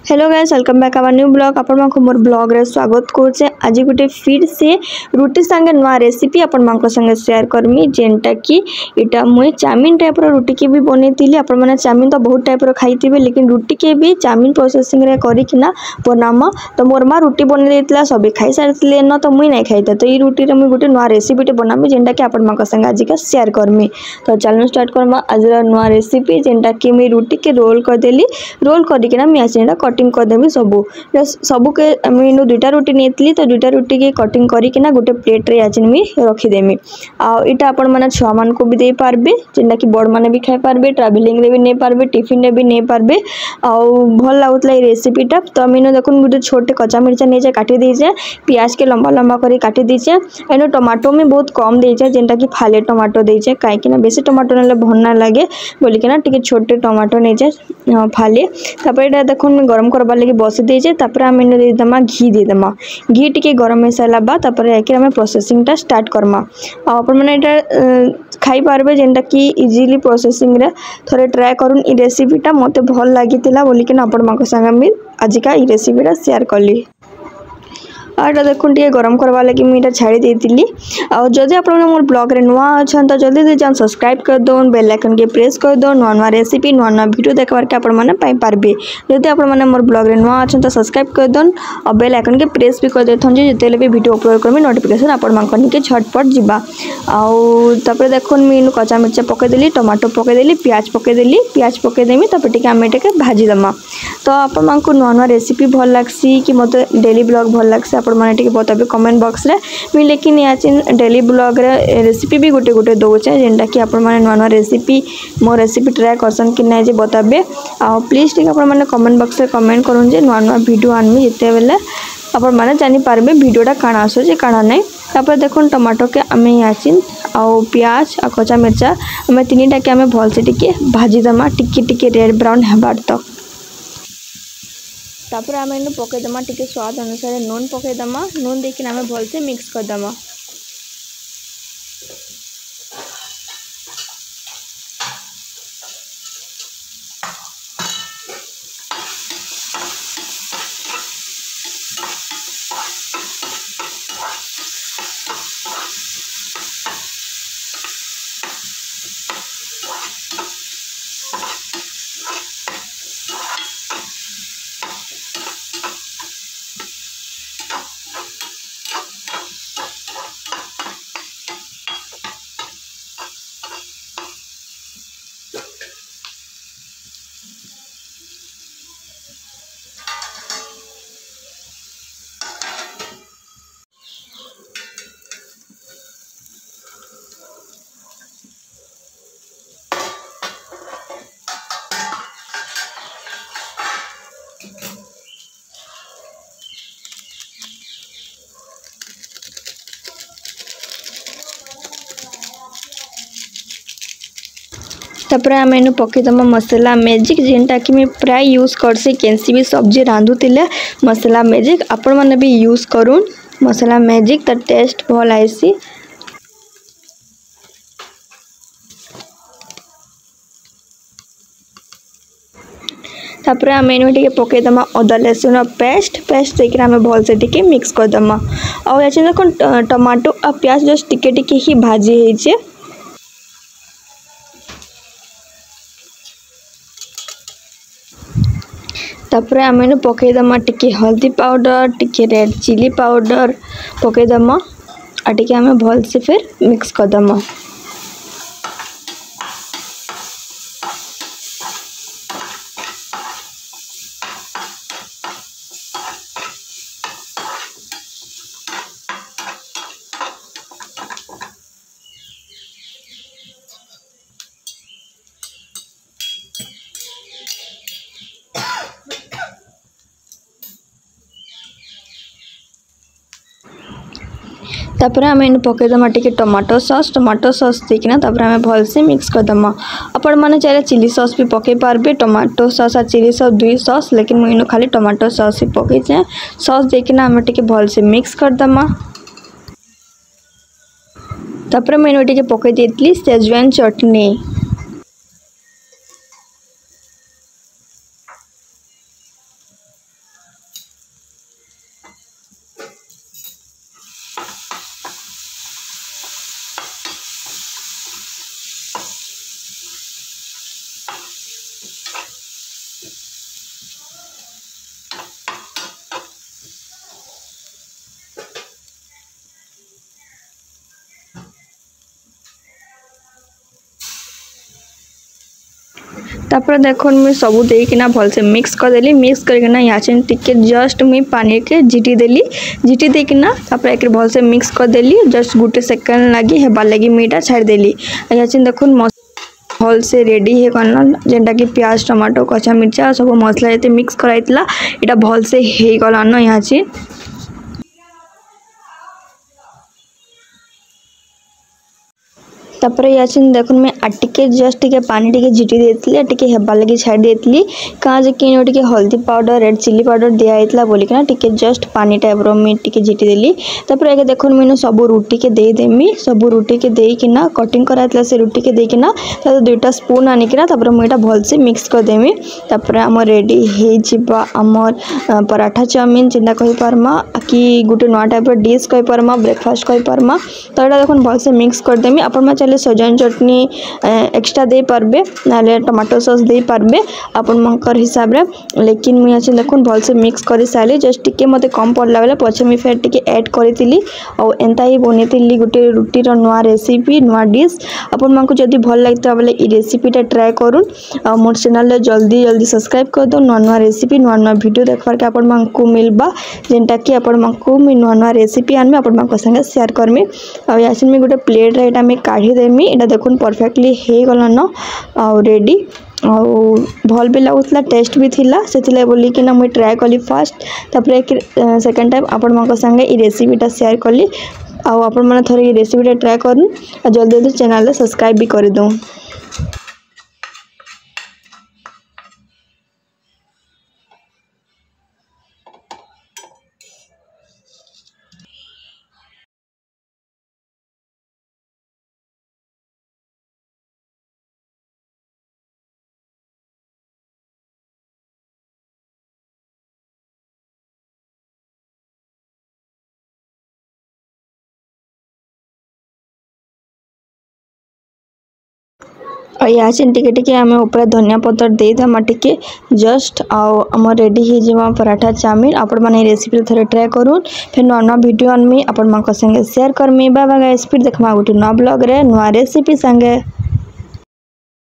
Hello guys welcome back our new blog आपण मानको मोर blog रे स्वागत करछे। आज गोटे फिर से रुटी संगे नवा रेसिपी आपण मानको संगे शेयर करमी जेंटा कि इटा मुई चाउमीन टाइप रो रुटी के भी बनेतिली। आपण माने चाउमीन तो बहुत टाइप रो खाइतिबे लेकिन रुटी के भी चाउमीन प्रोसेसिंग रे करी किना बनामा। तो मोर मा रुटी बने देतला सबे खाइ सारतिले न तो मुई नै खाइता। तो ई रुटी रे मुई गोटे नवा रेसिपी टे बनामी जेंटा कि आपण मानको संगे आज का शेयर करमी। तो चलो स्टार्ट करमा आज नवा रेसिपी जेंटा कि मुई रुटी के रोल कर देली। रोल करी किना मी आसेंडा कटिंग करदेमी सबू के मीनू दुईटा रुटी नेतली। तो दुईटा रुटी के कटिंग करिकिना गोटे प्लेट रे आचिन मी रखीदेमी। आटा आपण माने छुआ मान को भी दे पारबे जेंटा कि बड़ माने भी खाई पारबे, ट्रैवलिंग रे भी नै पारबे, टिफिन रे भी नै पारबे। भल लागुतला ए रेसिपीटा। तो मीनू देखुन गोटे छोटे कच्चा मिर्चा नेजे काटी देजे, प्याज के लंबा लंबा करी काटी देजे। एनो टमाटो में बहुत कम देजे जेंटा कि फाले टमाटो देजे काईकिना बेसी टमाटो नेले भल ना लागे बोलिकिना टिके छोटे टमाटो नेजे फाले। तापर एटा देखुन गरम करबा लगी बसी देजे। तापर आम इने दे दमा घी दे दमा। घी टिके गरम हो सारा बा तापर एके हम प्रोसेसिंग टा स्टार्ट करमा। आपण माने एटा खाई पारबे जेंटा कि इजीली प्रोसेसिंग रे थोड़े ट्राई करूँ। ई रेसिपीटा मते भल लागितिला बोलिकिना आपण माको संगे मी आज का ई रेसिपीटा शेयर करली। आटा देखुन टे गरम करवा लगी मुझे छाड़ी देती। जदि आप मोर ब्लॉग रे नुआ अच्छा तो जल्दी जान सब्सक्राइब कर दो, बेल आइकन के प्रेस कर दो। नुआ नुआ रेसिपी नुआ नुआ वीडियो देखबार के आपण माने पाई पारबे। जदि आप मोर ब्लॉग रे नुआ अच्छा तो सब्सक्राइब कर दो और बेल आइकन के प्रेस भी कर देथन जे जेतेले भी वीडियो अपलोड करमी नोटिफिकेशन आपण मानकन के झटपट जिबा। तापर देखुन मीनू कच्चा मिर्चा पके देली, टमाटो पके देली, प्याज पके देली, प्याज पके देमी। तापर टिके आमे टिके भाजी दमा। तो आपण मानकु नुआ नुआ रेसिपी भल लागसी कि मते डेली ब्लॉग भल लागसी आपण माने टिके बताबे कमेंट बॉक्स रे। मी लेकिन याचिन डेली ब्लॉग रे रेसिपी भी गोटे गोटे दउचे जेंटा कि आपण माने नुआ नुआ रेसिपी मो रेसिपी ट्राई करसन कि नै जे बताबे। आ प्लीज टिके आपण माने कमेंट बॉक्स रे कमेंट करन जे नुआ नुआ वीडियो आनमी जेते बेले आपण माने जानि पारबे वीडियोटा काना आसो जे काना नै। तापर देखुन टमाटो के आमे याचिन आ प्याज आ कच्चा मिर्चा आमे तीनटा के आमे भल से टिके भाजी दमा टिके टिके रेड ब्राउन हेबार तक। तापर आम इन पकईदमा टिके स्वाद अनुसार नून पकईदमा। नून देकिन आम भलसे मिक्स करदमा। तापर आम इन पकईदमा मसला मैजिक जेनटा कि मैं प्राय यूज करसी कैंसी भी सब्जी रांधुतिले मसला मैजिक आपण माने भी यूज करूँ मसला मैजिक तो टेस्ट भल आइसी। तापर आम इन टिके पकईदमा अदा लहसुन पेस्ट देकर आम भल से टिके मिक्स करदमा। और याचे देखो टमाटो और प्याज जस्ट टिके टिके ही भाजी होइछे। तापर आम इन पकईदमा टिके हल्दी पाउडर, टिके रेड चिली पाउडर पकईदमा और टिके आम भल से फिर मिक्स करदमा। तापर आम इन पकईदमा टिके टमाटो सॉस देकिना तापर आम भल से मिक्स करदमा। आपण माने चाहे चिली सॉस भी पकई पारबे, टमाटो सॉस और चिली सॉस दुई सॉस लेकिन मुझे खाली टमाटो सॉस ही पकईचे। सॉस देकिना आम टिके भल से मिक्स करदमा। तापर मैंने टिके पकई देती शेजवान चटनी। तापर देखो मुझे सबू देकिना भलसे मिक्स करदेली। मिक्स करके यहाँ टिके जस्ट मुई पानी के झिटी देली। झिटी देकिना तापर एक भलसे मिक्स करदेली। जस्ट गुटे सेकेंड लगी हेबार लगी मुईटा छाड़देली। यहाँ देखो भल से रेडी है करना जेनटा कि प्याज टमाटो कच्चा मिर्चा सब मसला ये मिक्स कराइला यहाँ भल से हो गलान। यहाँ तापर याचिन देखो मैं आटिके जस्ट टिके पानी टिके झिटी देती टिके हेबार लगी छाड़ी देती कहाँ जे कि टिके हल्दी पाउडर रेड चिली पाउडर दिखाई बोलिकिना टिके जस्ट पानी टाइप रो टिके झिटी देली। तापर आगे देखो मुझे सब रुटी के देदेमी। सब रुटी के देकिना कटिंग कराइला से रुटी के देकिना दुईटा स्पून आनिकिना तापर मुझे भल से मिक्स करदेमी। तापर आम रेडी हो आमर पराठा चाउमिन चिंता कही पारमा कि गोटे नुआ टाइप डिश कही पारमा ब्रेकफास्ट कही पारमा। तो यहाँ देखो भल से मिक्स करदेमी। आपण सजन चटनी एक्स्ट्रा दे पारबे नाले टमाटो सॉस दे पारबे आपण मंकर हिसाब रे। लेकिन मुझे अच्छे देखो भल से मिक्स कर सारे जस्ट टिके मते कम पड़ला बेले पछे मुझे फेर टिके ऐड करी और एंता ही बनेती गोटे रुटी नुआ रेसिपी नुआ डिश। आपण मानक जदि भल लगता बेले ई रेसिपीटा ट्राए करूँ और मोर चैनल रे जल्दी जल्दी सब्सक्राइब कर दो। नुआ नुआ रेसिपी नुआ नुआ वीडियो देखबार के आपण मानक मिलबा जेनटा कि आपण मानक मुझे नुआ नुआ रेसिपी आनमी आपण मानक संगे शेयर करमी। और यासिन में गोटे प्लेट रे एटा में काढ़ी देमी। एटा देखो परफेक्टली हो गलान और रेडी और भल भी लगुला टेस्ट भी थिला से बोली कि मुझे ट्राए कली फास्ट। तापर एक सेकेंड टाइम आपण मानक संगे ई रेसिपीटा शेयर कली और आपण माने थोड़ी रेसिपीटा ट्राए करूँ और जल्दी जल्दी चैनल सब्सक्राइब भी कर दूँ। और यहाँ टिके टिके आम ऊपर धनिया पत्तर दे दमा टिके जस्ट आम रेडी हो जावा पराठा चाउमिन। आपण मैंने रेसिपी थोड़े ट्राए करूँ फिर नुआ नुआ वीडियो आनमी आपण मान संगे शेयर करमी। बाय बाय गाइस फिर देखमा गोटे नुआ ब्लॉग रे नुआ रेसिपी संगे।